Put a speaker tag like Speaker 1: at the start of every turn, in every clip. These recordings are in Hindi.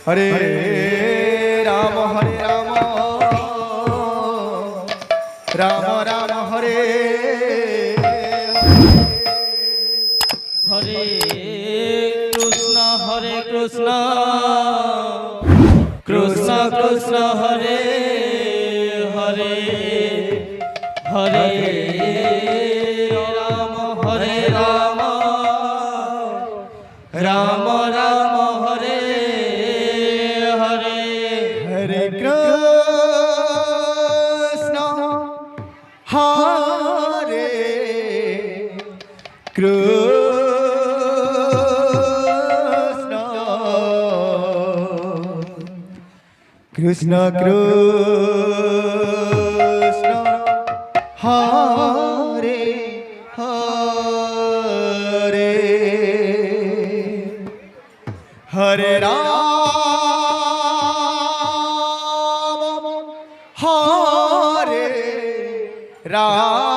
Speaker 1: हरे राम राम राम हरे
Speaker 2: हरे कृष्ण कृष्ण कृष्ण हरे हरे हरे राम राम राम हरे हरे
Speaker 1: हरे कृष्ण हरे कृष्ण कृष्ण हरे हरे हरे राम हरे राम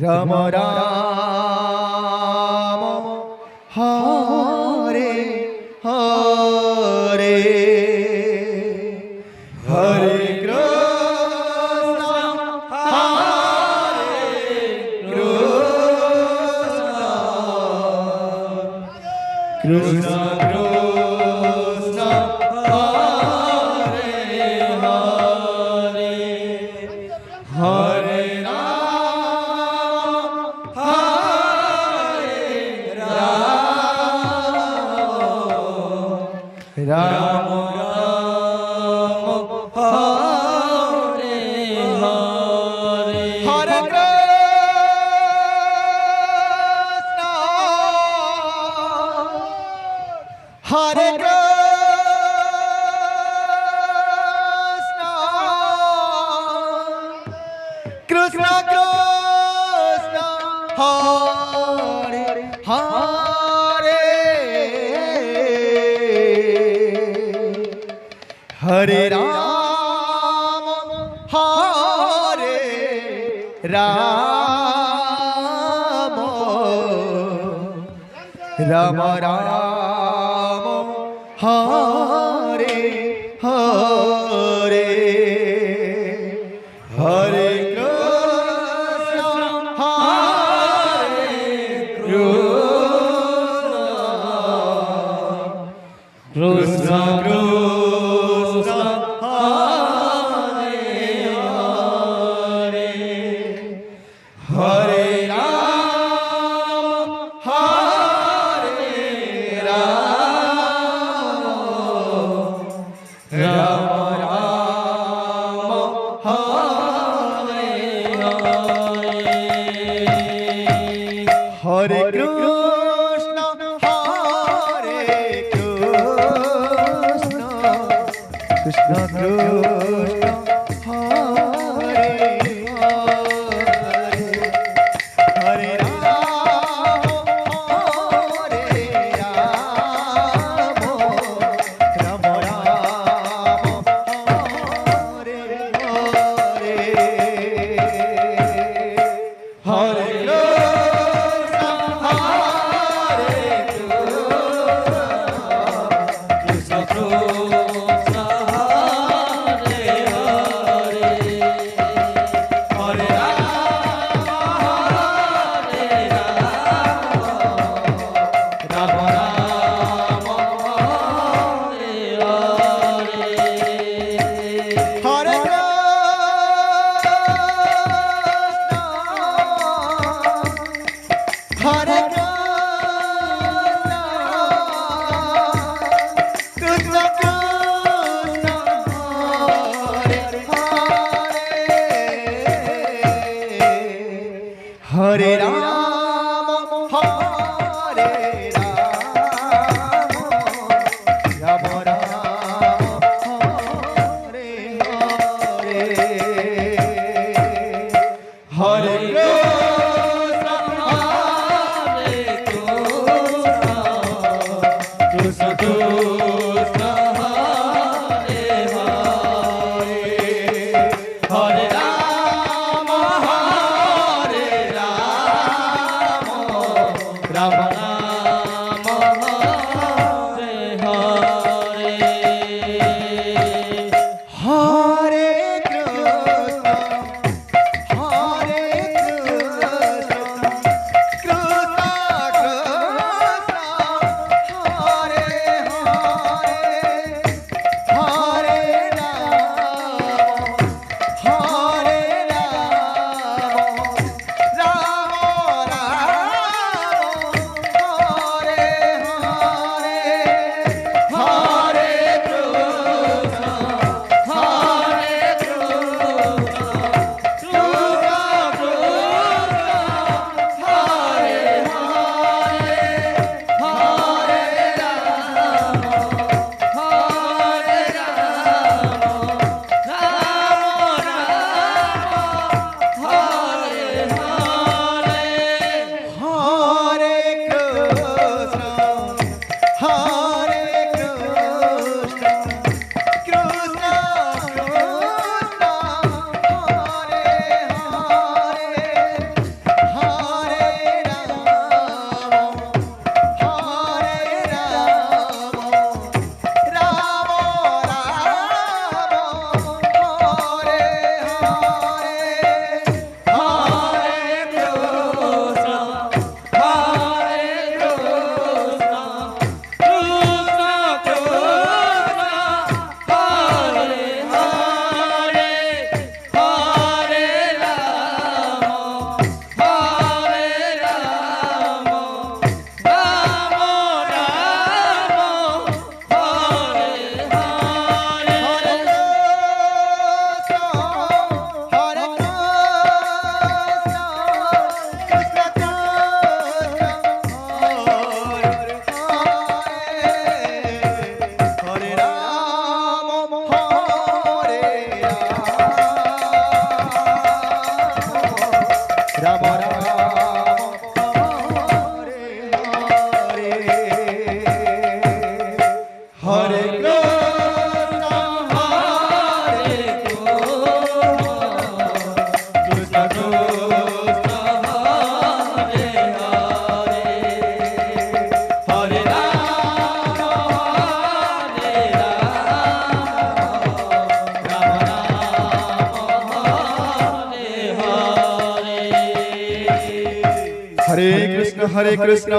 Speaker 1: राम राम हरे हरे हरे कृष्ण कृष्ण हरे हरे हरे राम राम
Speaker 2: हरे हरे
Speaker 1: हरे कृष्ण कृष्ण हरे हरे हरे राम राम राम हरे हरे हरे कृष्ण कृष्ण हरे हरे हरे राम राम राम हरे हरे कृष्ण कृष्ण कृष्ण हरे हरे हरे राम राम राम हरे हरे हरे हरे राम राम राम हरे हरे हरे कृष्ण हरे
Speaker 2: রাম রাম হরে হরে
Speaker 1: হরে কৃষ্ণ হরে কৃষ্ণ কৃষ্ণ কৃষ্ণ হরে হরে হরে রাম হরে রাম রাম রাম হরে হরে হরে কৃষ্ণ হরে কৃষ্ণ হরে কৃষ্ণ হরে কৃষ্ণ কৃষ্ণ কৃষ্ণ হরে হরে হরে রাম হরে রাম রাম রাম হরে রাম রাম হরে হরে হরে কৃষ্ণ হরে কৃষ্ণ কৃষ্ণ হরে হরে হরে রাম হরে রাম রাম হরে হরে হরে কৃষ্ণ